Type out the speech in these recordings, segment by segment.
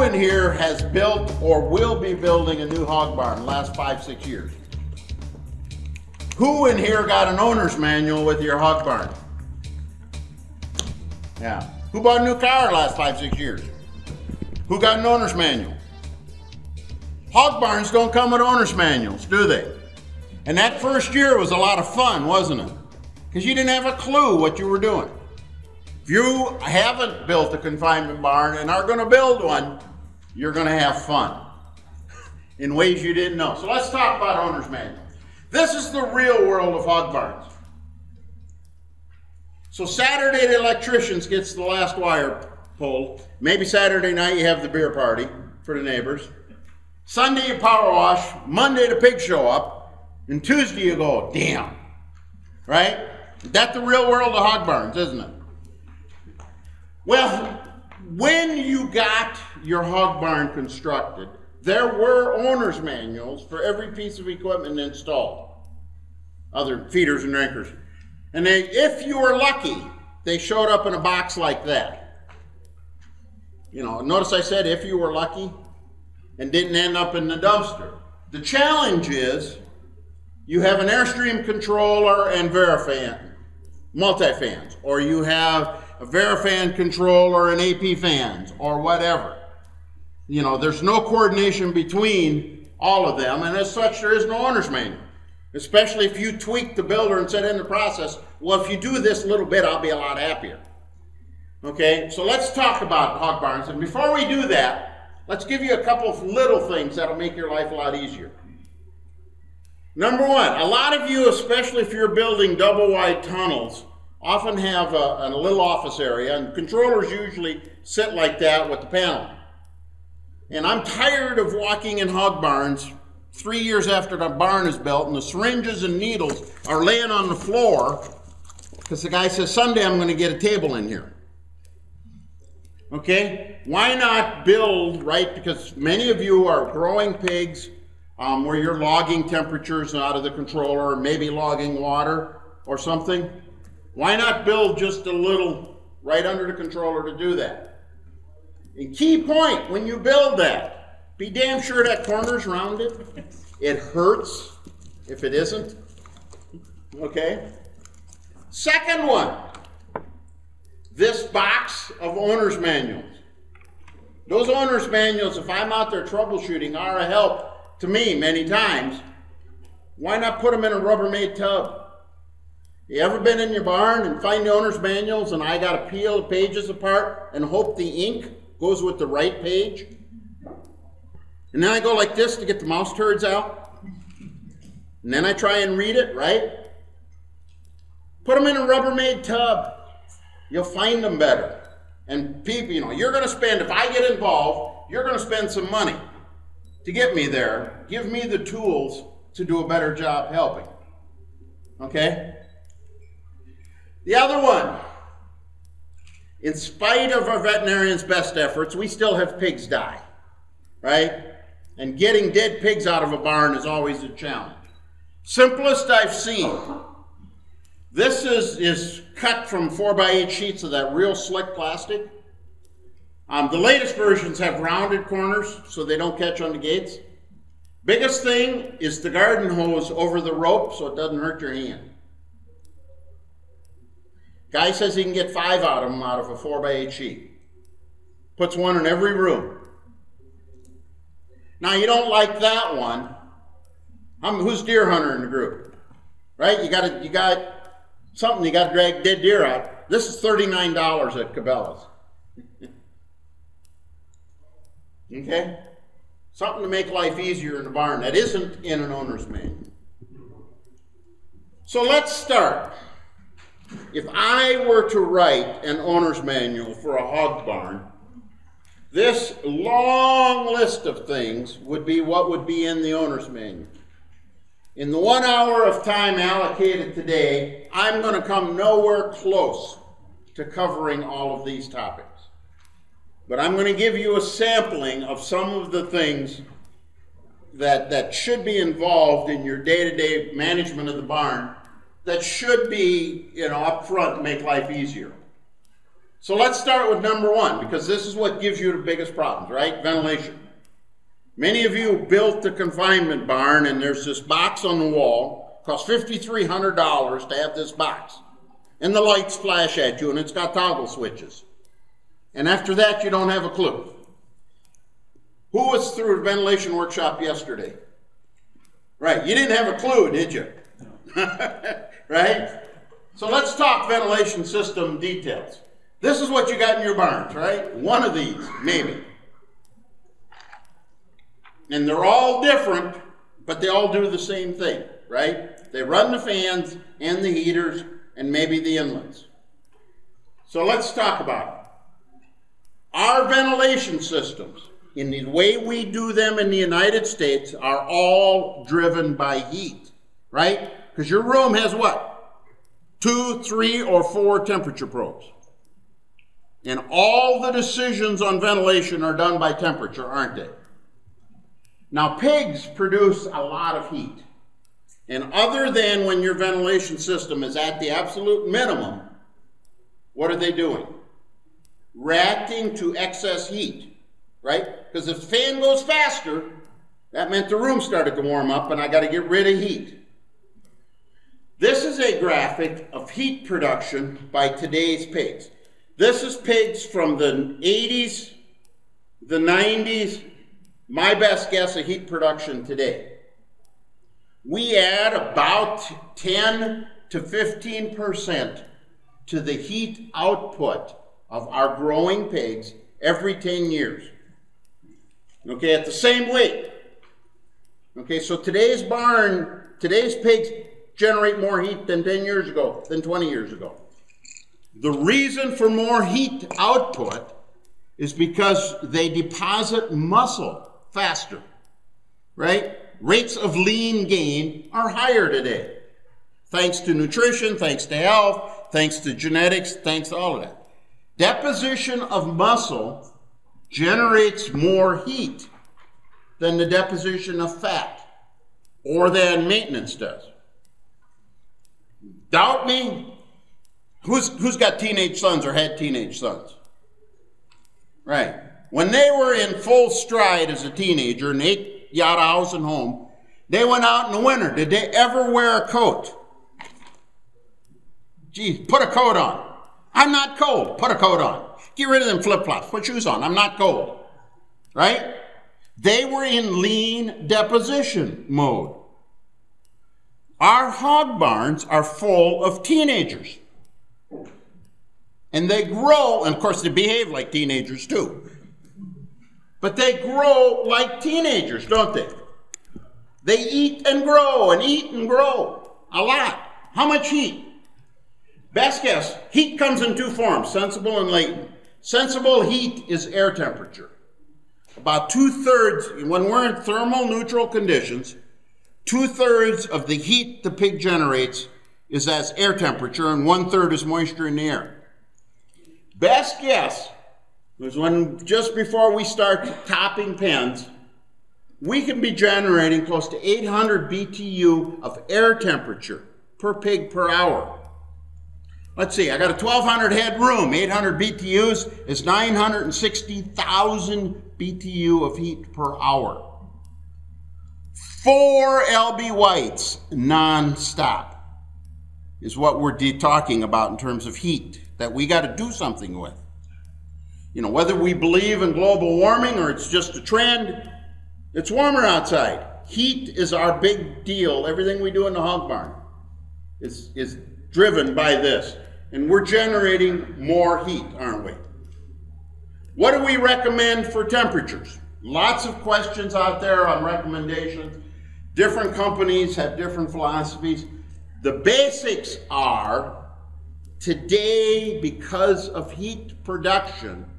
in here has built or will be building a new hog barn in the last 5-6 years? Who in here got an owner's manual with your hog barn? Yeah. Who bought a new car the last 5-6 years? Who got an owner's manual? Hog barns don't come with owner's manuals, do they? And that first year was a lot of fun, wasn't it? Because you didn't have a clue what you were doing. If you haven't built a confinement barn and are going to build one, you're going to have fun in ways you didn't know. So let's talk about owner's manual. This is the real world of hog barns. So Saturday, the electricians gets the last wire pulled. Maybe Saturday night you have the beer party for the neighbors. Sunday you power wash. Monday the pigs show up. And Tuesday you go, damn. Right? That's the real world of hog barns, isn't it? Well, when you got your hog barn constructed, there were owner's manuals for every piece of equipment installed. Other feeders and drinkers. And they, if you were lucky, they showed up in a box like that. You know, notice I said if you were lucky and didn't end up in the dumpster. The challenge is you have an Airstream controller and Verifan, multi-fans, or you have a Verifan controller and AP fans, or whatever. You know, there's no coordination between all of them, and as such, there is no owner's manual. Especially if you tweak the builder and set in the process, well, if you do this little bit, I'll be a lot happier. Okay, so let's talk about hog barns. And before we do that, let's give you a couple of little things that'll make your life a lot easier. Number one, a lot of you, especially if you're building double wide tunnels, often have a little office area, and controllers usually sit like that with the panel. And I'm tired of walking in hog barns 3 years after the barn is built and the syringes and needles are laying on the floor because the guy says, someday I'm going to get a table in here. Okay? Why not build, right? Because many of you are growing pigs where you're logging temperatures out of the controller or maybe logging water or something. Why not build just a little right under the controller to do that? And key point when you build that, be damn sure that corner's rounded. It hurts if it isn't. Okay? Second one, this box of owner's manuals. Those owner's manuals, if I'm out there troubleshooting, are a help to me many times. Why not put them in a Rubbermaid tub? You ever been in your barn and find the owner's manuals and I got to peel the pages apart and hope the ink goes with the right page? And then I go like this to get the mouse turds out. And then I try and read it, right? Put them in a Rubbermaid tub. You'll find them better. And people, you know, you're going to spend, if I get involved, you're going to spend some money to get me there. Give me the tools to do a better job helping. Okay? The other one. In spite of our veterinarians' best efforts, we still have pigs die. Right? And getting dead pigs out of a barn is always a challenge. Simplest I've seen. This is cut from 4x8 sheets of that real slick plastic. The latest versions have rounded corners so they don't catch on the gates. Biggest thing is the garden hose over the rope so it doesn't hurt your hand. Guy says he can get 5 out of them out of a 4x8 sheet. Puts one in every room. Now you don't like that one. Who's deer hunter in the group? Right? You got something you got to drag dead deer out. This is $39 at Cabela's. Okay? Something to make life easier in the barn that isn't in an owner's manual. So let's start. If I were to write an owner's manual for a hog barn, this long list of things would be what would be in the owner's manual. In the 1 hour of time allocated today, I'm going to come nowhere close to covering all of these topics. But I'm going to give you a sampling of some of the things that should be involved in your day-to-day management of the barn that should be, up front to make life easier. So let's start with number one, because this is what gives you the biggest problems, right? Ventilation. Many of you built the confinement barn, and there's this box on the wall. It costs $5,300 to have this box. And the lights flash at you, and it's got toggle switches. And after that, you don't have a clue. Who was through a ventilation workshop yesterday? Right, you didn't have a clue, did you? Right? So let's talk ventilation system details. This is what you got in your barns, right? One of these, maybe. And they're all different, but they all do the same thing, right? They run the fans and the heaters and maybe the inlets. So let's talk about it. Our ventilation systems, in the way we do them in the United States, are all driven by heat, right? Because your room has what? 2, 3, or 4 temperature probes. And all the decisions on ventilation are done by temperature, aren't they? Now, pigs produce a lot of heat. And other than when your ventilation system is at the absolute minimum, what are they doing? Reacting to excess heat, right? Because if the fan goes faster, that meant the room started to warm up and I got to get rid of heat. This is a graphic of heat production by today's pigs. This is pigs from the 80s, the 90s, my best guess of heat production today. We add about 10 to 15% to the heat output of our growing pigs every 10 years. Okay, at the same weight. Okay, so today's pigs generate more heat than 10 years ago, than 20 years ago. The reason for more heat output is because they deposit muscle faster, right? Rates of lean gain are higher today. Thanks to nutrition, thanks to health, thanks to genetics, thanks to all of that. Deposition of muscle generates more heat than the deposition of fat or than maintenance does. Doubt me? Who's got teenage sons or had teenage sons? Right. When they were in full stride as a teenager and ate yada house and home, they went out in the winter. Did they ever wear a coat? Geez, put a coat on. I'm not cold. Put a coat on. Get rid of them flip-flops. Put shoes on. I'm not cold. Right? They were in lean deposition mode. Our hog barns are full of teenagers. And they grow, and of course they behave like teenagers too. But they grow like teenagers, don't they? They eat and grow and eat and grow. A lot. How much heat? Best guess, heat comes in 2 forms, sensible and latent. Sensible heat is air temperature. About 2/3, when we're in thermal neutral conditions, 2/3 of the heat the pig generates is as air temperature and 1/3 is moisture in the air. Best guess was when just before we start topping pens, we can be generating close to 800 BTU of air temperature per pig per hour. Let's see, I got a 1,200 head room. 800 BTUs is 960,000 BTU of heat per hour. 4 LB whites non-stop is what we're talking about in terms of heat that we got to do something with. You know, whether we believe in global warming or it's just a trend, it's warmer outside. Heat is our big deal. Everything we do in the hog barn is driven by this. And we're generating more heat, aren't we? What do we recommend for temperatures? Lots of questions out there on recommendations. Different companies have different philosophies. The basics are, today, because of heat production,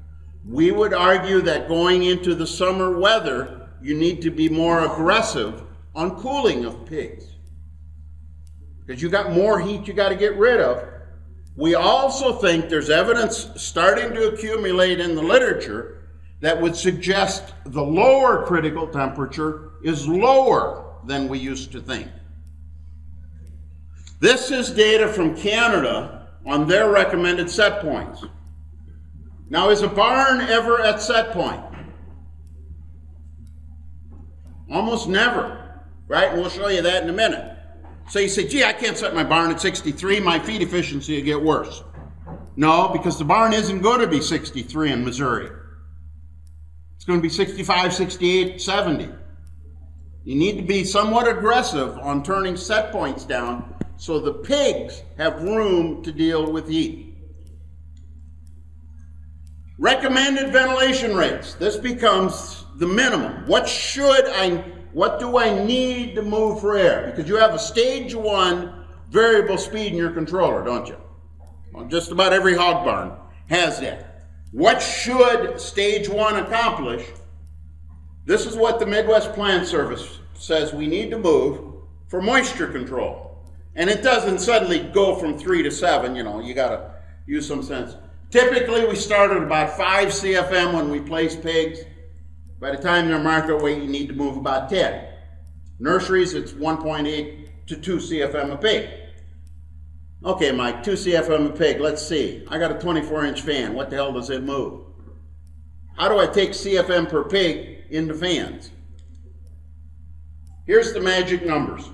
we would argue that going into the summer weather, you need to be more aggressive on cooling of pigs. Because you got more heat you got to get rid of. We also think there's evidence starting to accumulate in the literature that would suggest the lower critical temperature is lower than we used to think. This is data from Canada on their recommended set points. Now, is a barn ever at set point? Almost never, right? And we'll show you that in a minute. So you say, gee, I can't set my barn at 63, my feed efficiency will get worse. No, because the barn isn't going to be 63 in Missouri. It's going to be 65, 68, 70. You need to be somewhat aggressive on turning set points down so the pigs have room to deal with heat. Recommended ventilation rates. This becomes the minimum. What do I need to move for air? Because you have a stage 1 variable speed in your controller, don't you? Well, just about every hog barn has that. What should stage 1 accomplish? This is what the Midwest Plant Service says we need to move for moisture control. And it doesn't suddenly go from 3 to 7, you know, you gotta use some sense. Typically we start at about 5 CFM when we place pigs. By the time they're market weight, you need to move about 10. Nurseries, it's 1.8 to 2 CFM a pig. Okay, Mike, 2 CFM a pig, let's see. I got a 24-inch fan, what the hell does it move? How do I take CFM per pig into fans? Here's the magic numbers.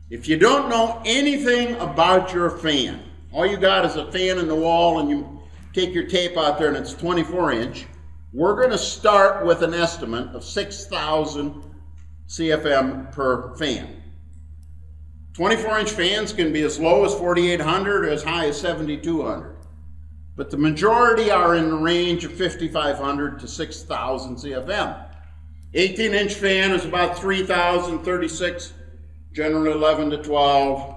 If you don't know anything about your fan, all you got is a fan in the wall and you take your tape out there and it's 24-inch, we're going to start with an estimate of 6,000 CFM per fan. 24-inch fans can be as low as 4,800 or as high as 7,200. But the majority are in the range of 5,500 to 6,000 CFM. 18-inch fan is about 3,000, 36, generally 11 to 12,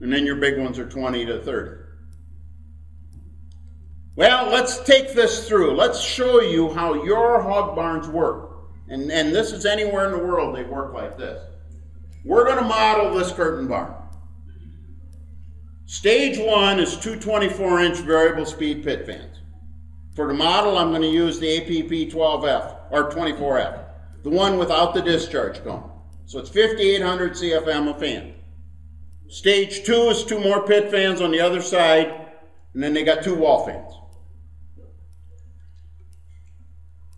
and then your big ones are 20 to 30. Well, let's take this through. Let's show you how your hog barns work. And this is anywhere in the world they work like this. We're going to model this curtain barn. Stage 1 is 2 24-inch variable speed pit fans. For the model, I'm going to use the APP 12F, or 24F, the one without the discharge cone. So it's 5,800 CFM a fan. Stage 2 is 2 more pit fans on the other side, and then they got 2 wall fans.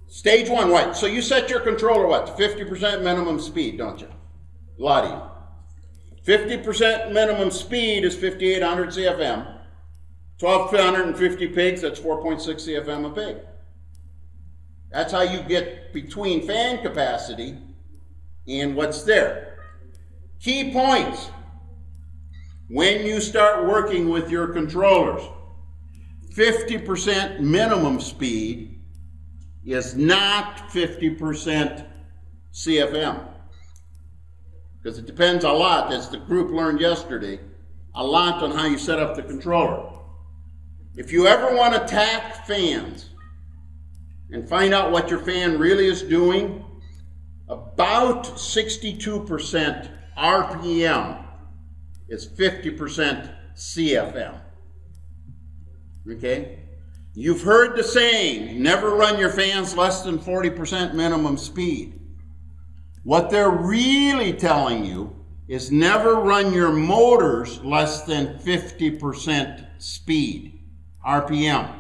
Stage 1, right, so you set your controller what, to 50% minimum speed, don't you? A lot easier. 50% minimum speed is 5,800 CFM. 1,250 pigs, that's 4.6 CFM a pig. That's how you get between fan capacity and what's there. Key points when you start working with your controllers. 50% minimum speed is not 50% CFM. Because it depends a lot, as the group learned yesterday, a lot on how you set up the controller. If you ever want to tack fans and find out what your fan really is doing, about 62% RPM is 50% CFM. Okay? You've heard the saying, never run your fans less than 40% minimum speed. What they're really telling you is never run your motors less than 50% speed, RPM,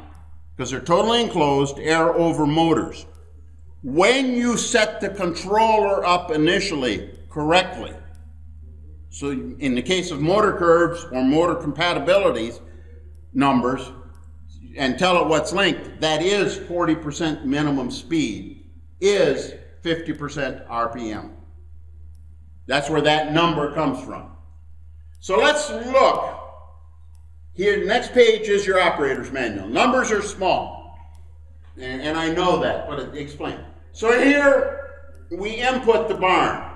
because they're totally enclosed, air over motors. When you set the controller up initially correctly, so in the case of motor curves or motor compatibilities numbers, and tell it what's linked, that is 40% minimum speed, is 50% RPM. That's where that number comes from. So let's look. Here, next page is your operator's manual. Numbers are small, and I know that, but explain. So here, we input the barn.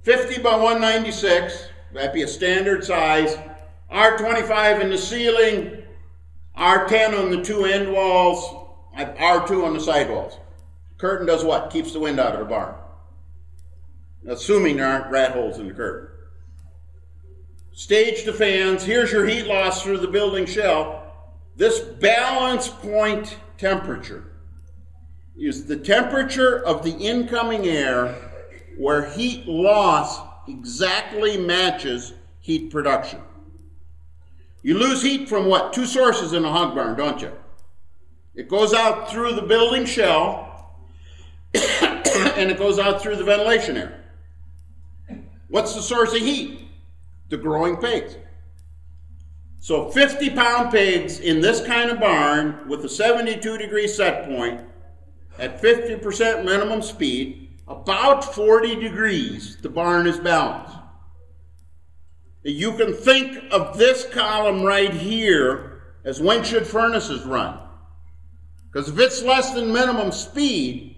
50 by 196, that'd be a standard size. R25 in the ceiling, R10 on the 2 end walls, R2 on the side walls. Curtain does what? Keeps the wind out of the barn. Assuming there aren't rat holes in the curtain. Stage the fans. Here's your heat loss through the building shell. This balance point temperature is the temperature of the incoming air where heat loss exactly matches heat production. You lose heat from what? 2 sources in a hog barn, don't you? It goes out through the building shell, and it goes out through the ventilation area. What's the source of heat? The growing pigs. So 50-pound pigs in this kind of barn with a 72-degree set point at 50% minimum speed, about 40 degrees, the barn is balanced. You can think of this column right here as when should furnaces run. Because if it's less than minimum speed,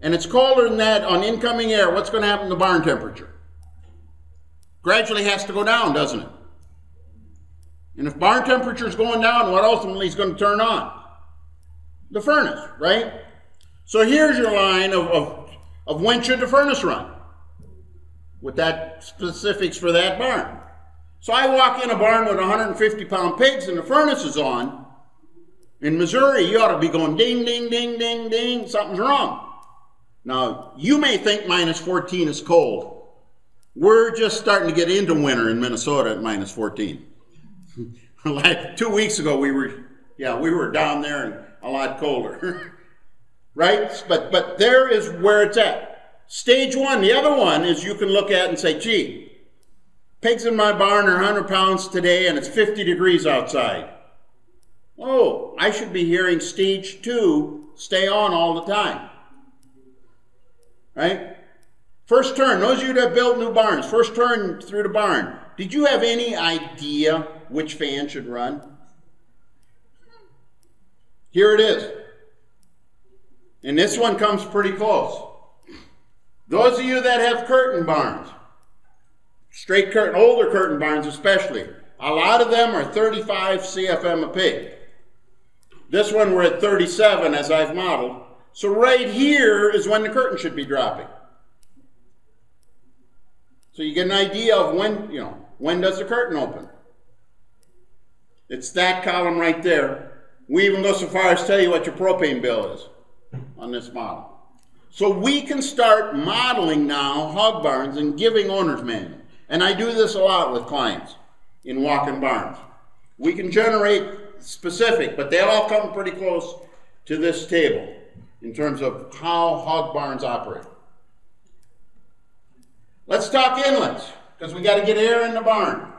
and it's colder than that on incoming air, what's going to happen to barn temperature? Gradually has to go down, doesn't it? And if barn temperature is going down, what ultimately is going to turn on? The furnace, right? So here's your line of when should the furnace run, with that specifics for that barn. So I walk in a barn with 150-pound pigs and the furnace is on. In Missouri, you ought to be going ding, ding, ding, ding, ding, something's wrong. Now, you may think minus 14 is cold. We're just starting to get into winter in Minnesota at minus 14. Like 2 weeks ago, we were down there and a lot colder. Right? But there is where it's at. Stage one, the other one is you can look at and say, gee, pigs in my barn are 100 pounds today and it's 50 degrees outside. Oh, I should be hearing stage two, stay on all the time. Right? First turn, those of you that build new barns, first turn through the barn, did you have any idea which fan should run? Here it is. And this one comes pretty close. Those of you that have curtain barns, straight curtain, older curtain barns especially, a lot of them are 35 CFM a pig. This one we're at 37 as I've modeled. So right here is when the curtain should be dropping. So you get an idea of when does the curtain open? It's that column right there. We even go so far as to tell you what your propane bill is on this model. So we can start modeling now hog barns and giving owner's manual. And I do this a lot with clients in walk-in barns. We can generate specific, but they all come pretty close to this table in terms of how hog barns operate. Let's talk inlets, because we got to get air in the barn.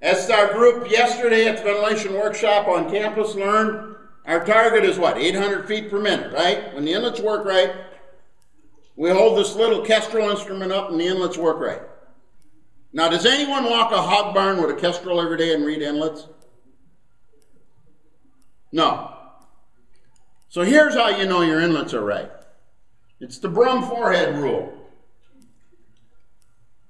As our group yesterday at the ventilation workshop on campus learned, our target is what, 800 feet per minute, right? When the inlets work right, we hold this little Kestrel instrument up and the inlets work right. Now, does anyone walk a hog barn with a Kestrel every day and read inlets? No. So here's how you know your inlets are right. It's the Brumm forehead rule.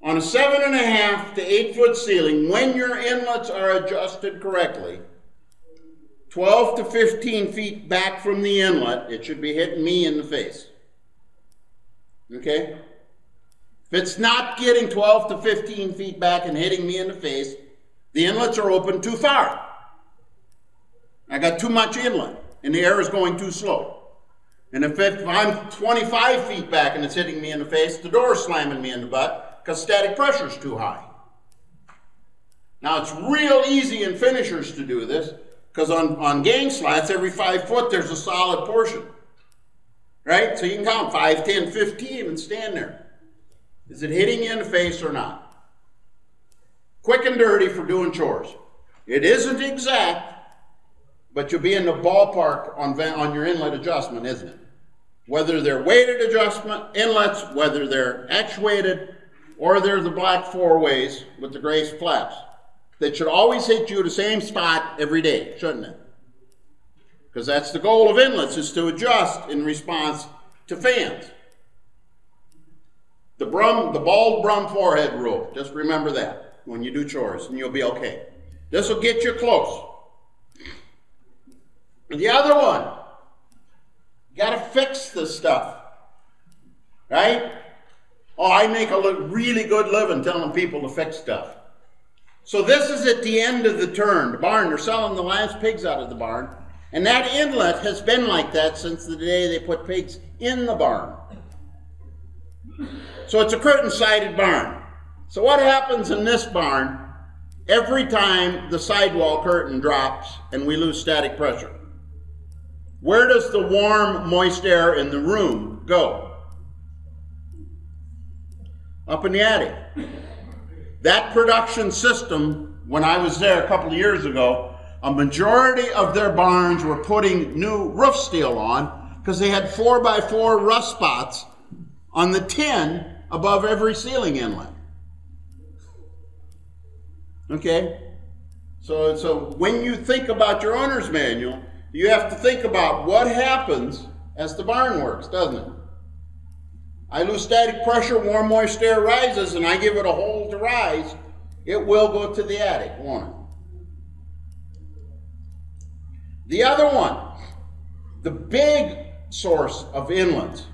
On a 7.5 to 8 foot ceiling, when your inlets are adjusted correctly, 12 to 15 feet back from the inlet, it should be hitting me in the face. Okay? If it's not getting 12 to 15 feet back and hitting me in the face, the inlets are open too far. I got too much inlet, and the air is going too slow. And if I'm 25 feet back and it's hitting me in the face, the door is slamming me in the butt because static pressure is too high. Now, it's real easy in finishers to do this, because on gang slats, every 5 foot, there's a solid portion. Right? So you can count 5, 10, 15 and stand there. Is it hitting you in the face or not? Quick and dirty for doing chores. It isn't exact, but you'll be in the ballpark on your inlet adjustment, isn't it? Whether they're weighted adjustment, inlets, whether they're actuated, or they're the black four-ways with the gray flaps. That should always hit you the same spot every day, shouldn't it? Because that's the goal of inlets, is to adjust in response to fans. The bald Brumm forehead rule, just remember that when you do chores, and you'll be okay. This will get you close. And the other one, you got to fix this stuff, right? Oh, I make a really good living telling people to fix stuff. So this is at the end of the turn. The barn, they're selling the last pigs out of the barn. And that inlet has been like that since the day they put pigs in the barn. So it's a curtain-sided barn. So what happens in this barn every time the sidewall curtain drops and we lose static pressure? Where does the warm, moist air in the room go? Up in the attic. That production system, when I was there a couple of years ago, a majority of their barns were putting new roof steel on because they had 4x4 rust spots on the tin above every ceiling inlet. Okay? So when you think about your owner's manual, you have to think about what happens as the barn works, doesn't it? I lose static pressure, warm moist air rises, and I give it a hole to rise, it will go to the attic, won't it? The other one, the big source of inlets.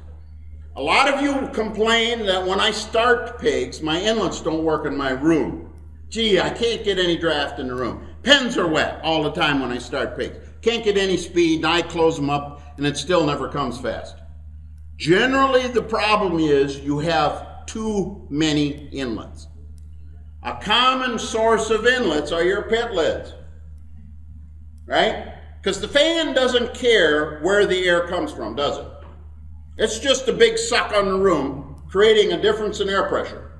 A lot of you complain that when I start pigs, my inlets don't work in my room. Gee, I can't get any draft in the room. Pens are wet all the time when I start pigs. Can't get any speed, and I close them up, and it still never comes fast. Generally, the problem is you have too many inlets. A common source of inlets are your pit lids, right? Because the fan doesn't care where the air comes from, does it? It's just a big suck on the room, creating a difference in air pressure.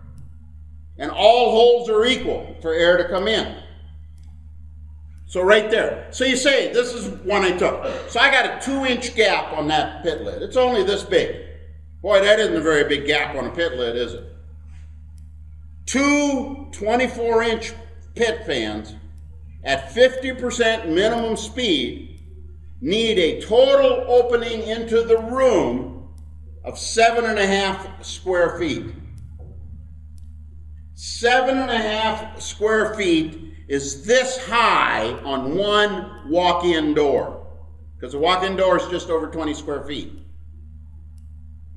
And all holes are equal for air to come in. So right there. So you say, this is one I took. So I got a 2-inch gap on that pit lid. It's only this big. Boy, that isn't a very big gap on a pit lid, is it? 2 24-inch pit fans at 50% minimum speed need a total opening into the room of 7.5 square feet. 7.5 square feet is this high on one walk-in door, because a walk-in door is just over 20 square feet.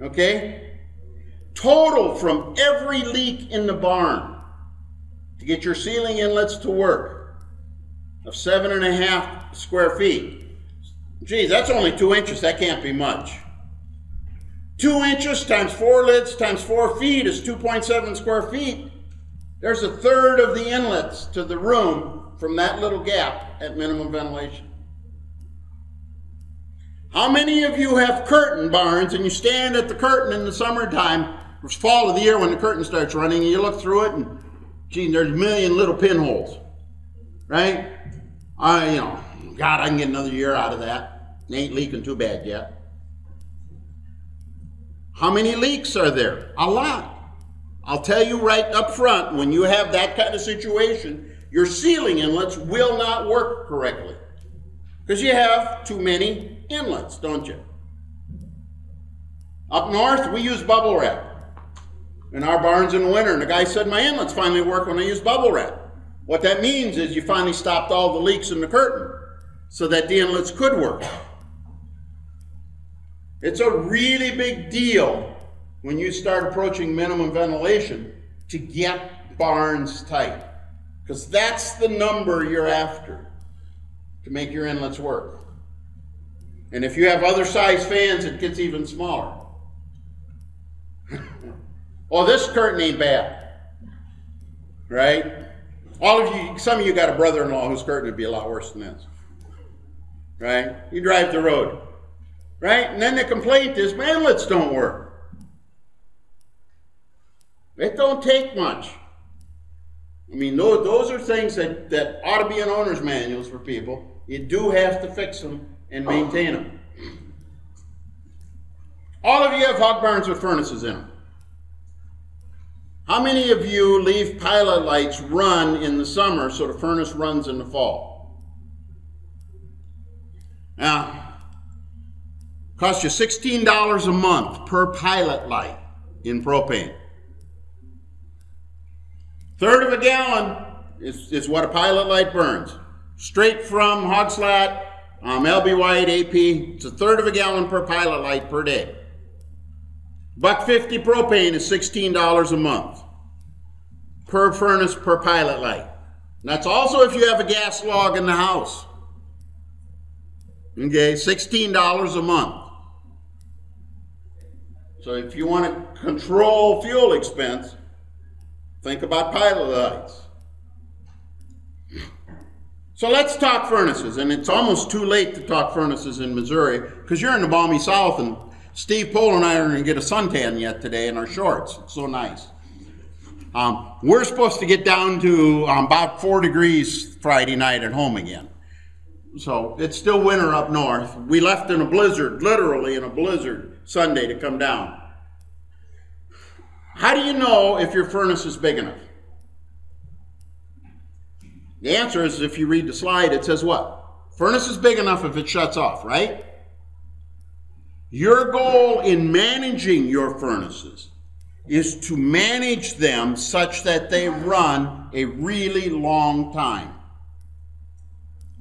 Okay? Total from every leak in the barn to get your ceiling inlets to work of 7.5 square feet. Geez, that's only 2 inches. That can't be much. 2 inches times 4 lids times 4 feet is 2.7 square feet. There's a third of the inlets to the room from that little gap at minimum ventilation. How many of you have curtain barns and you stand at the curtain in the summertime, or fall of the year when the curtain starts running, and you look through it and, gee, there's a million little pinholes, right? God, I can get another year out of that. It ain't leaking too bad yet. How many leaks are there? A lot. I'll tell you right up front, when you have that kind of situation, your ceiling inlets will not work correctly. Because you have too many inlets, don't you? Up north, we use bubble wrap in our barns in the winter. And the guy said, my inlets finally work when I use bubble wrap. What that means is you finally stopped all the leaks in the curtain so that the inlets could work. It's a really big deal when you start approaching minimum ventilation to get barns tight. Because that's the number you're after to make your inlets work. And if you have other size fans, it gets even smaller. Oh, this curtain ain't bad, right? All of you, some of you got a brother-in-law whose curtain would be a lot worse than this, right? You drive the road, right? And then the complaint is, my inlets don't work. It don't take much. I mean, those are things that ought to be in owner's manuals for people. You do have to fix them and maintain them. All of you have hog barns with furnaces in them. How many of you leave pilot lights run in the summer so the furnace runs in the fall? Now, it costs you $16 a month per pilot light in propane. Third of a gallon is what a pilot light burns. Straight from hog slat, LB White, AP. It's a third of a gallon per pilot light per day. $1.50 propane is $16 a month per furnace per pilot light. And that's also if you have a gas log in the house. Okay, $16 a month. So if you want to control fuel expense, think about pilot lights. So let's talk furnaces, and it's almost too late to talk furnaces in Missouri because you're in the balmy South, and Steve Pohl and I are going to get a suntan yet today in our shorts. It's so nice. We're supposed to get down to about 4 degrees Friday night at home again. So it's still winter up north. We left in a blizzard, literally in a blizzard, Sunday to come down. How do you know if your furnace is big enough? The answer is, if you read the slide, it says what? Furnace is big enough if it shuts off, right? Your goal in managing your furnaces is to manage them such that they run a really long time.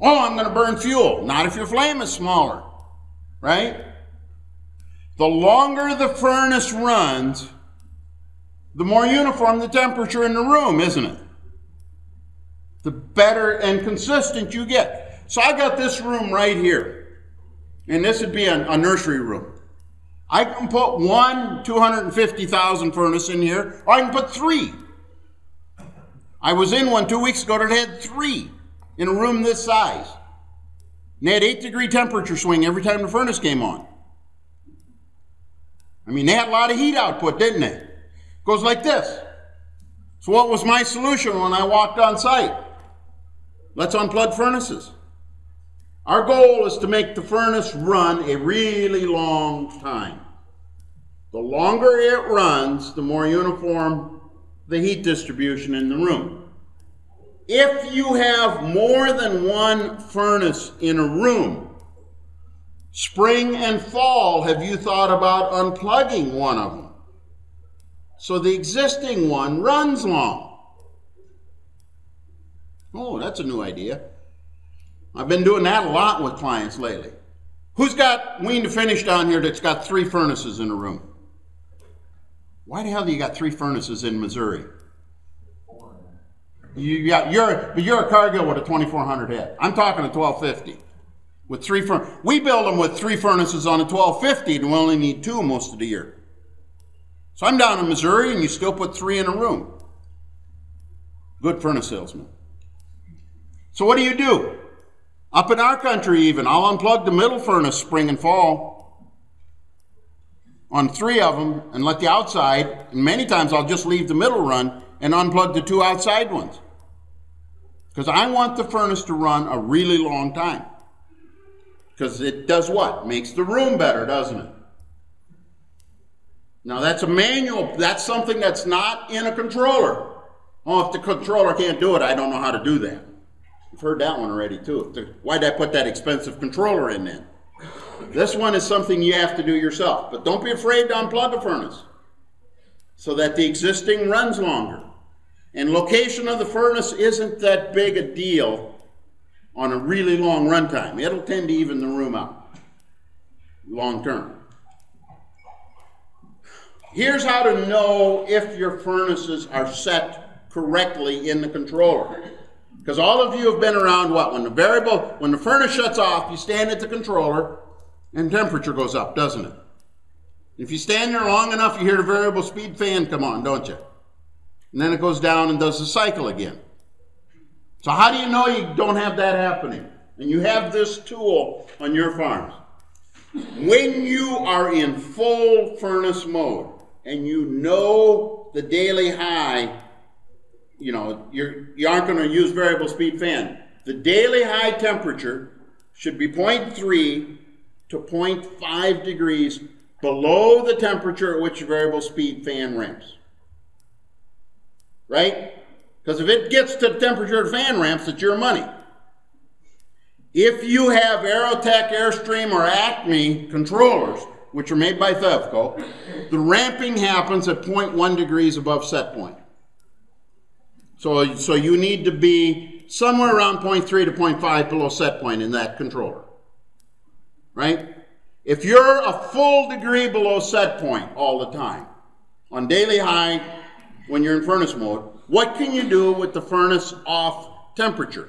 Oh, I'm going to burn fuel. Not if your flame is smaller, right? The longer the furnace runs, the more uniform the temperature in the room, isn't it? The better and consistent you get. So I got this room right here, and this would be a nursery room. I can put one 250,000 furnace in here, or I can put 3. I was in one 2 weeks ago that had 3 in a room this size. And they had 8-degree temperature swing every time the furnace came on. I mean, they had a lot of heat output, didn't they? It goes like this. So what was my solution when I walked on site? Let's unplug furnaces. Our goal is to make the furnace run a really long time. The longer it runs, the more uniform the heat distribution in the room. If you have more than one furnace in a room, spring and fall, have you thought about unplugging one of them so the existing one runs long? Oh, that's a new idea. I've been doing that a lot with clients lately. Who's got wean to finish down here that's got 3 furnaces in a room? Why the hell do you got 3 furnaces in Missouri? You're a Cargill with a 2400 head. I'm talking a 1250 with 3 furnaces. We build them with 3 furnaces on a 1250, and we only need 2 most of the year. So I'm down in Missouri, and you still put 3 in a room. Good furnace salesman. So what do? Up in our country even, I'll unplug the middle furnace spring and fall on 3 of them and let the outside, and many times I'll just leave the middle run and unplug the 2 outside ones. Because I want the furnace to run a really long time. Because it does what? Makes the room better, doesn't it? Now that's a manual, that's something that's not in a controller. Oh, if the controller can't do it, I don't know how to do that. You've heard that one already too. Why'd I put that expensive controller in then? This one is something you have to do yourself. But don't be afraid to unplug a furnace so that the existing runs longer. And location of the furnace isn't that big a deal on a really long runtime. It'll tend to even the room out long term. Here's how to know if your furnaces are set correctly in the controller. Because all of you have been around what? When the furnace shuts off, you stand at the controller and temperature goes up, doesn't it? If you stand there long enough, you hear the variable speed fan come on, don't you? And then it goes down and does the cycle again. So how do you know you don't have that happening? And you have this tool on your farms. When you are in full furnace mode and you know the daily high, you aren't going to use variable speed fan. The daily high temperature should be 0.3 to 0.5 degrees below the temperature at which your variable speed fan ramps. Right? Because if it gets to the temperature the fan ramps, it's your money. If you have Aerotech, Airstream, or Acme controllers, which are made by Thevco, the ramping happens at 0.1 degrees above set point. So you need to be somewhere around 0.3 to 0.5 below set point in that controller. Right? If you're a full degree below set point all the time, on daily high, when you're in furnace mode, what can you do with the furnace off temperature?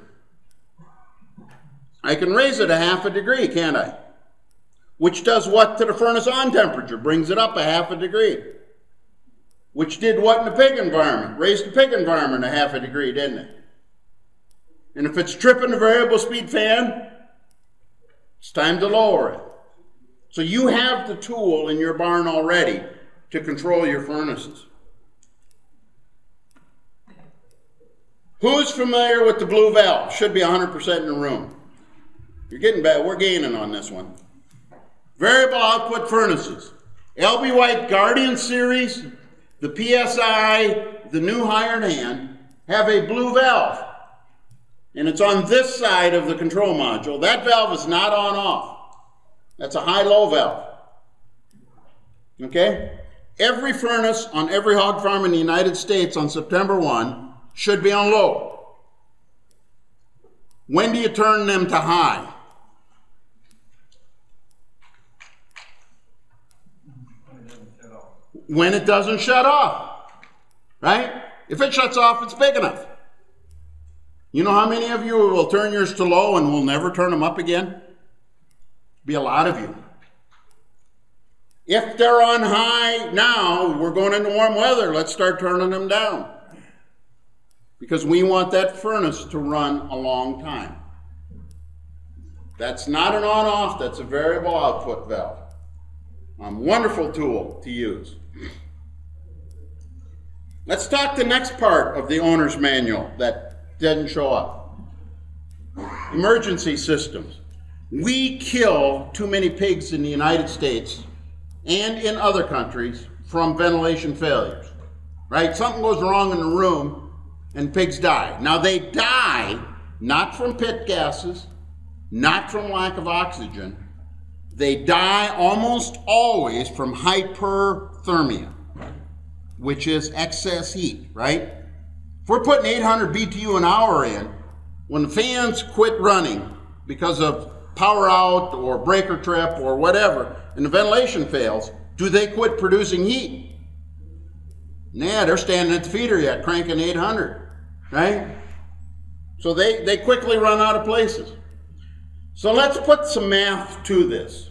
I can raise it a half a degree, can't I? Which does what to the furnace on temperature? Brings it up a half a degree. Which did what in the pig environment? Raised the pig environment a half a degree, didn't it? And if it's tripping the variable speed fan, it's time to lower it. So you have the tool in your barn already to control your furnaces. Who's familiar with the blue valve? Should be 100% in the room. You're getting bad. We're gaining on this one. Variable output furnaces. LB White Guardian series, the PSI, the new hired hand, have a blue valve. And it's on this side of the control module. That valve is not on-off. That's a high-low valve. Okay? Every furnace on every hog farm in the United States on September 1 should be on low. When do you turn them to high? When it doesn't shut off, right? If it shuts off, it's big enough. You know how many of you will turn yours to low and will never turn them up again? Be a lot of you. If they're on high now, we're going into warm weather, let's start turning them down. Because we want that furnace to run a long time. That's not an on-off, that's a variable output valve. Wonderful tool to use. Let's talk the next part of the owner's manual that didn't show up. Emergency systems. We kill too many pigs in the United States and in other countries from ventilation failures, right? Something goes wrong in the room and pigs die. Now they die not from pit gases, not from lack of oxygen. They die almost always from hyperthermia, which is excess heat, right? If we're putting 800 BTU an hour in, when the fans quit running because of power out or breaker trip or whatever, and the ventilation fails, do they quit producing heat? Nah, they're standing at the feeder yet, cranking 800, right? So they quickly run out of places. So let's put some math to this.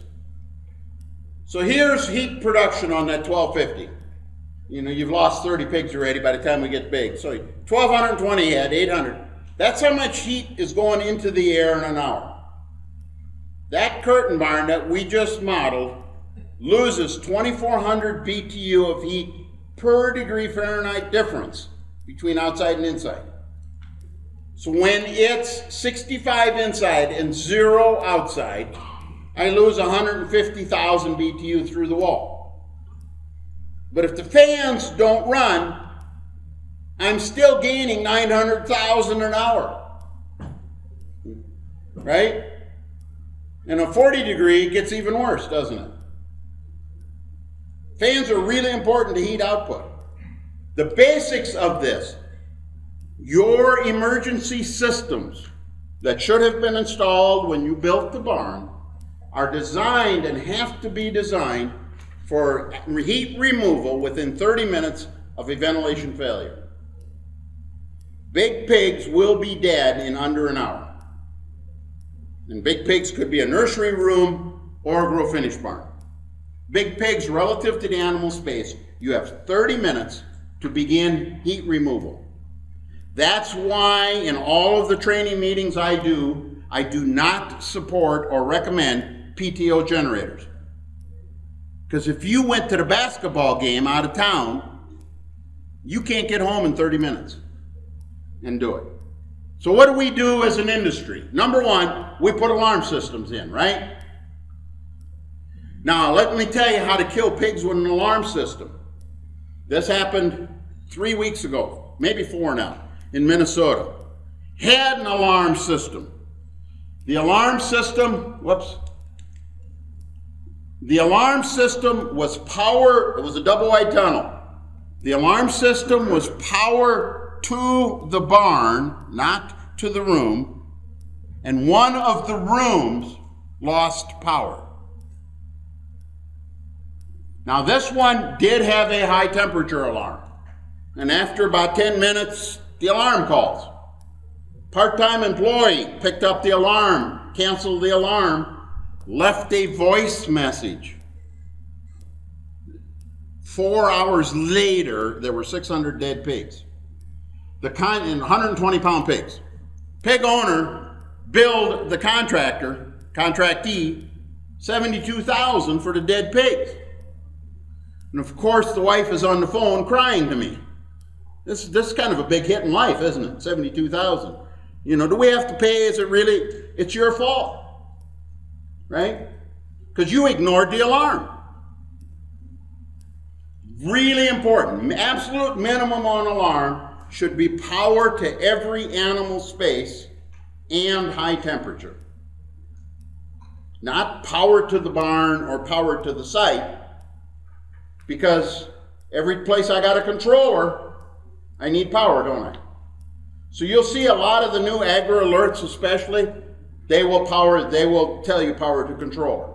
So here's heat production on that 1250. You know, you've lost 30 pigs already by the time we get big. So 1,220 head, 800. That's how much heat is going into the air in an hour. That curtain barn that we just modeled loses 2,400 BTU of heat per degree Fahrenheit difference between outside and inside. So when it's 65 inside and 0 outside, I lose 150,000 BTU through the wall. But if the fans don't run, I'm still gaining 900,000 an hour, right? And a 40 degree gets even worse, doesn't it? Fans are really important to heat output. The basics of this, your emergency systems that should have been installed when you built the barn are designed and have to be designed for heat removal within 30 minutes of a ventilation failure. Big pigs will be dead in under an hour. And big pigs could be a nursery room or a grow finish barn. Big pigs, relative to the animal space, you have 30 minutes to begin heat removal. That's why in all of the training meetings I do not support or recommend PTO generators. Because if you went to the basketball game out of town, you can't get home in 30 minutes and do it. So what do we do as an industry? Number one, we put alarm systems in, right? Now, let me tell you how to kill pigs with an alarm system. This happened 3 weeks ago, maybe 4 now, in Minnesota. Had an alarm system. The alarm system, the alarm system was power, it was a double wide tunnel. The alarm system was power to the barn, not to the room, and one of the rooms lost power. Now this one did have a high temperature alarm, and after about 10 minutes, the alarm calls. Part-time employee picked up the alarm, canceled the alarm, left a voice message. 4 hours later, there were 600 dead pigs. And 120-pound pigs. Pig owner billed the contractee, $72,000 for the dead pigs. And of course, the wife is on the phone crying to me. This is kind of a big hit in life, isn't it? $72,000. You know, do we have to pay? Is it really? It's your fault, right? Because you ignored the alarm. Really important. Absolute minimum on alarm should be power to every animal space and high temperature. Not power to the barn or power to the site, because every place I got a controller, I need power, don't I? So you'll see a lot of the new agri alerts especially, they will tell you power to controller.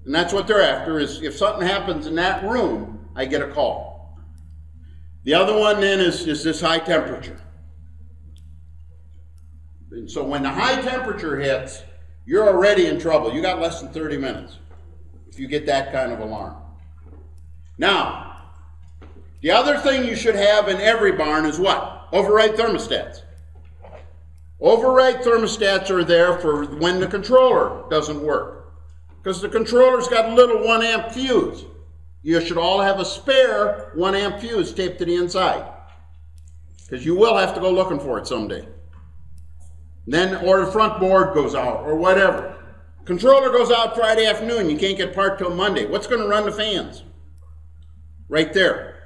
And that's what they're after, is if something happens in that room, I get a call. The other one then is this high temperature. And so when the high temperature hits, you're already in trouble. You got less than 30 minutes if you get that kind of alarm. Now, the other thing you should have in every barn is what? Override thermostats. Override thermostats are there for when the controller doesn't work, because the controller's got a little 1 amp fuse. You should all have a spare 1 amp fuse taped to the inside, because you will have to go looking for it someday. Then, or the front board goes out, or whatever. Controller goes out Friday afternoon, you can't get part till Monday. What's going to run the fans? Right there.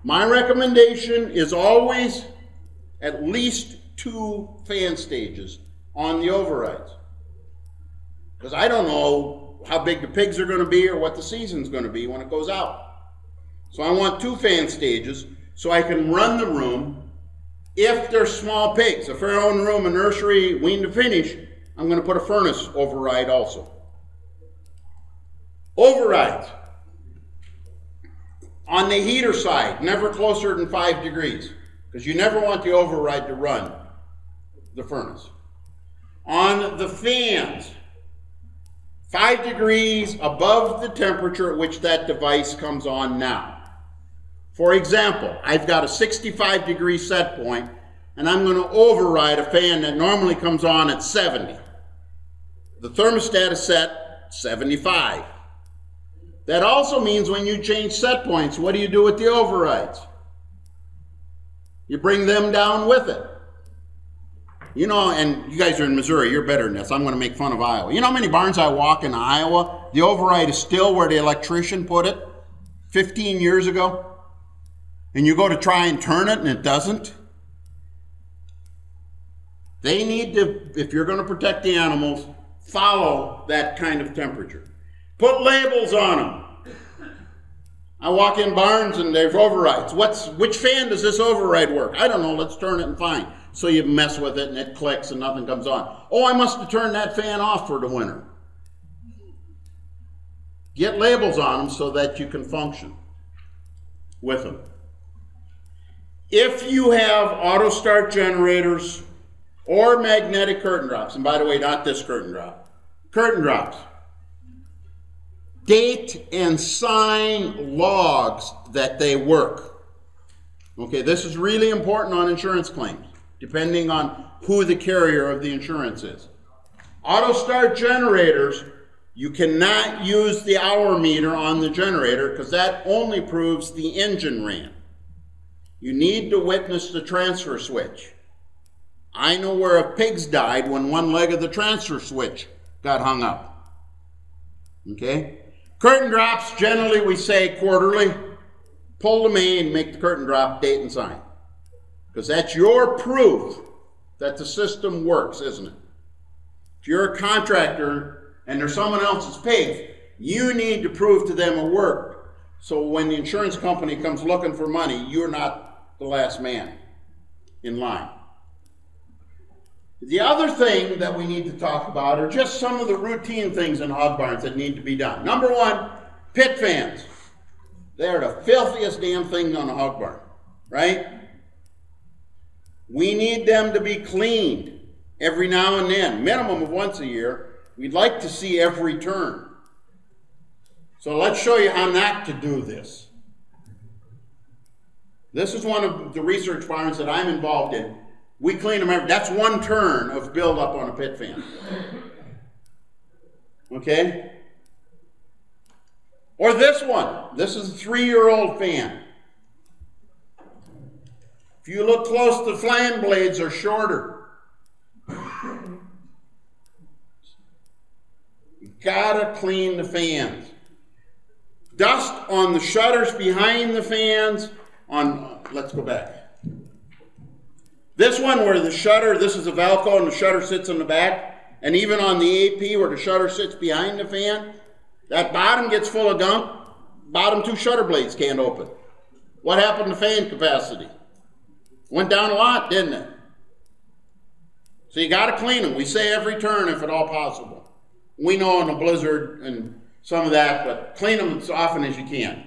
My recommendation is always at least 2 fan stages on the overrides, because I don't know how big the pigs are going to be or what the season's going to be when it goes out. So I want 2 fan stages so I can run the room. If they're small pigs, if they're own room, a nursery, wean to finish, I'm going to put a furnace override also. Overrides. On the heater side, never closer than 5 degrees, because you never want the override to run the furnace. On the fans, 5 degrees above the temperature at which that device comes on now. For example, I've got a 65 degree set point, and I'm going to override a fan that normally comes on at 70. The thermostat is set 75. That also means when you change set points, what do you do with the overrides? You bring them down with it. You know, and you guys are in Missouri, you're better than this. I'm going to make fun of Iowa. You know how many barns I walk in Iowa? The override is still where the electrician put it 15 years ago. And you go to try and turn it and it doesn't. They need to, if you're going to protect the animals, follow that kind of temperature. Put labels on them. I walk in barns and there's overrides. Which fan does this override work? I don't know, let's turn it and find. So you mess with it and it clicks and nothing comes on. Oh, I must have turned that fan off for the winter. Get labels on them so that you can function with them. If you have auto start generators or magnetic curtain drops, and by the way, not this curtain drop, curtain drops, date and sign logs that they work. Okay, this is really important on insurance claims, depending on who the carrier of the insurance is. Auto start generators, you cannot use the hour meter on the generator because that only proves the engine ran. You need to witness the transfer switch. I know where pigs died when one leg of the transfer switch got hung up. Okay? Curtain drops, generally we say quarterly. Pull the main, make the curtain drop, date and sign. Because that's your proof that the system works, isn't it? If you're a contractor and there's someone else's pigs, you need to prove to them it worked. So when the insurance company comes looking for money, you're not the last man in line. The other thing that we need to talk about are just some of the routine things in hog barns that need to be done. Number one, pit fans. They're the filthiest damn thing on a hog barn, right? We need them to be cleaned every now and then, minimum of once a year. We'd like to see every turn. So let's show you how not to do this. This is one of the research barns that I'm involved in. We clean them that's one turn of buildup on a pit fan. Okay? Or this one. This is a 3-year-old fan. If you look close, the fan blades are shorter. You gotta clean the fans. Dust on the shutters behind the fans, let's go back. This one where the shutter, this is a Velcro and the shutter sits in the back, and even on the AP where the shutter sits behind the fan, that bottom gets full of gunk, bottom 2 shutter blades can't open. What happened to fan capacity? Went down a lot, didn't it? So you gotta clean them. We say every turn if at all possible. We know in a blizzard and some of that, but clean them as often as you can.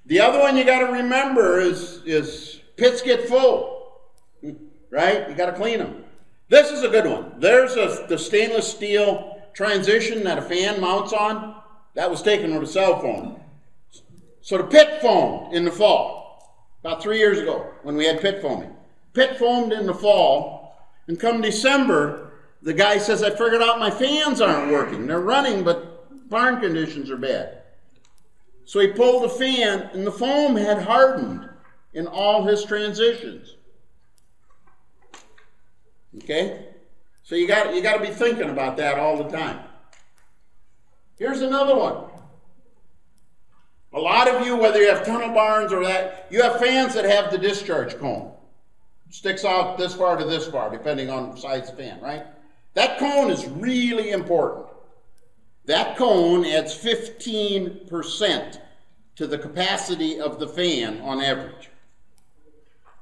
The other one you gotta remember is pits get full, right? You gotta clean them. This is a good one. There's the stainless steel transition that a fan mounts on. That was taken with a cell phone. So the pit foamed in the fall, about 3 years ago when we had pit foaming. Pit foamed in the fall, and come December, the guy says, I figured out my fans aren't working. They're running, but barn conditions are bad. So he pulled the fan, and the foam had hardened in all his transitions. Okay? So you got to be thinking about that all the time. Here's another one. A lot of you, whether you have tunnel barns or that, you have fans that have the discharge cone. Sticks out this far to this far, depending on the size of the fan, right? That cone is really important. That cone adds 15% to the capacity of the fan on average,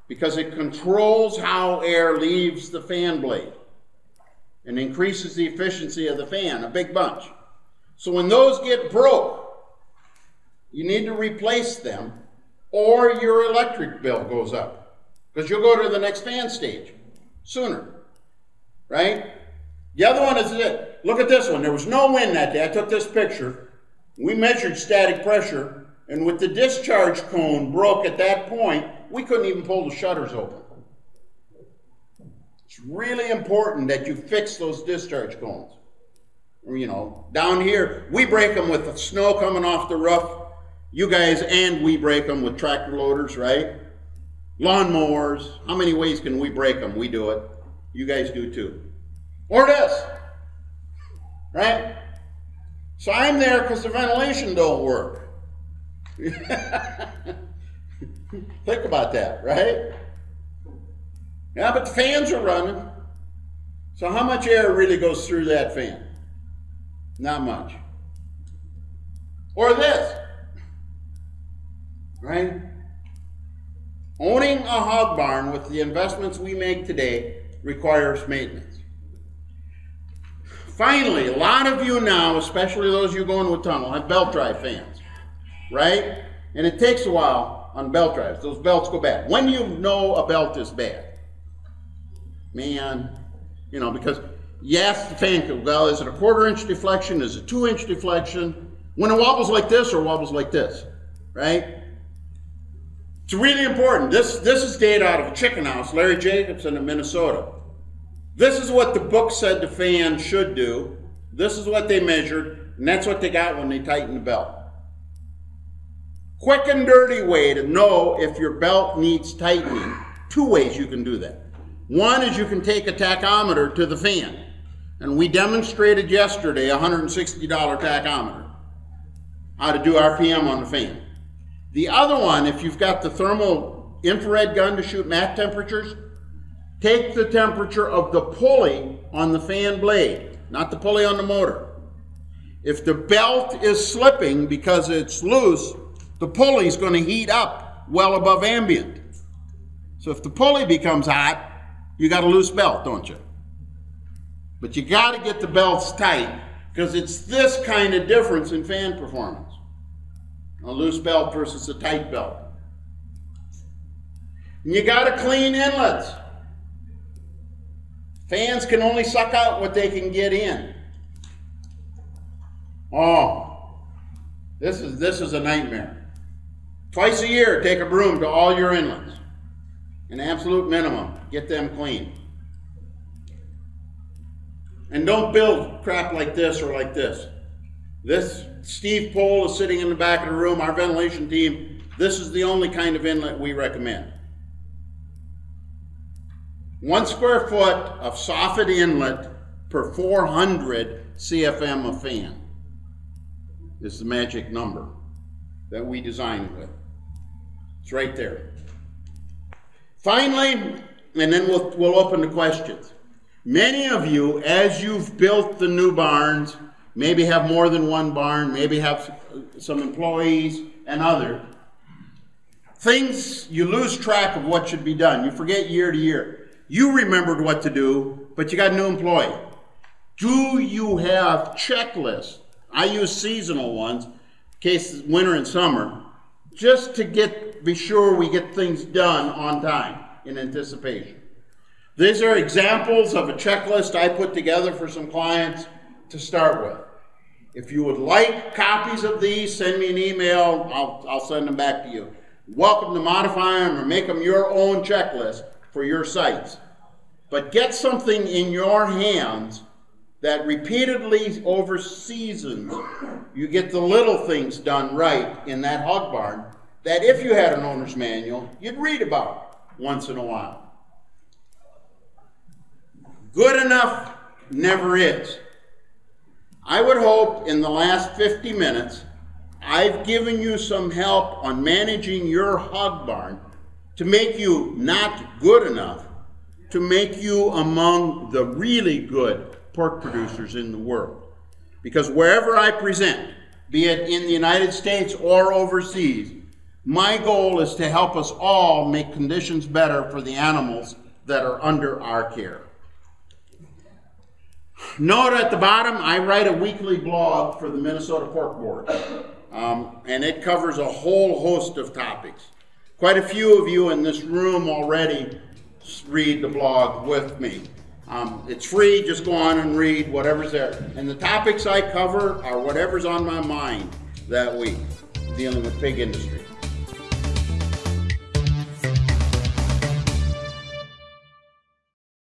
because it controls how air leaves the fan blade and increases the efficiency of the fan a big bunch. So when those get broke, you need to replace them, or your electric bill goes up, because you'll go to the next fan stage sooner, right? The other one is it. Look at this one. There was no wind that day. I took this picture. We measured static pressure, and with the discharge cone broke at that point, we couldn't even pull the shutters open. It's really important that you fix those discharge cones. You know, down here, we break them with the snow coming off the roof. You guys, and we break them with tractor loaders, right? Lawnmowers. How many ways can we break them? We do it. You guys do too. Or this, right? So I'm there because the ventilation don't work. Think about that, right? Yeah, but the fans are running. So how much air really goes through that fan? Not much. Or this, right? Owning a hog barn with the investments we make today requires maintenance. Finally, a lot of you now, especially those of you going with tunnel, have belt drive fans, right? And it takes a while on belt drives. Those belts go bad. When do you know a belt is bad? Man, you know, because yes, the fan could, well, is it a 1/4 inch deflection? Is it 2 inch deflection? When it wobbles like this or wobbles like this, right? It's really important. This is data out of a chicken house, Larry Jacobson in Minnesota. This is what the book said the fan should do. This is what they measured, and that's what they got when they tightened the belt. Quick and dirty way to know if your belt needs tightening. 2 ways you can do that. One is you can take a tachometer to the fan, and we demonstrated yesterday a $160 tachometer, how to do RPM on the fan. The other one, if you've got the thermal infrared gun to shoot mat temperatures, take the temperature of the pulley on the fan blade, not the pulley on the motor. If the belt is slipping because it's loose, the pulley is going to heat up well above ambient. So if the pulley becomes hot, you got a loose belt, don't you? But you got to get the belts tight, because it's this kind of difference in fan performance. A loose belt versus a tight belt. And you got to clean inlets. Fans can only suck out what they can get in. Oh, this is a nightmare. Twice a year, take a broom to all your inlets. An absolute minimum. Get them clean. And don't build crap like this or like this. This, Steve Pohl is sitting in the back of the room, our ventilation team. This is the only kind of inlet we recommend. 1 square foot of soffit inlet per 400 CFM of fan is the magic number that we designed with. It's right there. Finally, and then we'll open to questions. Many of you, as you've built the new barns, maybe have more than one barn, maybe have some employees and others, things, you lose track of what should be done. You forget year to year. You remembered what to do, but you got a new employee. Do you have checklists? I use seasonal ones, in case it's winter and summer, just to be sure we get things done on time in anticipation. These are examples of a checklist I put together for some clients to start with. If you would like copies of these, send me an email. I'll send them back to you. Welcome to modify them or make them your own checklist for your sites. But get something in your hands that repeatedly over seasons, you get the little things done right in that hog barn that if you had an owner's manual, you'd read about once in a while. Good enough never is. I would hope in the last 50 minutes, I've given you some help on managing your hog barn to make you not good enough, to make you among the really good pork producers in the world. Because wherever I present, be it in the United States or overseas, my goal is to help us all make conditions better for the animals that are under our care. Note at the bottom, I write a weekly blog for the Minnesota Pork Board, and it covers a whole host of topics. Quite a few of you in this room already read the blog with me. It's free, just go on and read whatever's there. And the topics I cover are whatever's on my mind that week, dealing with pig industry.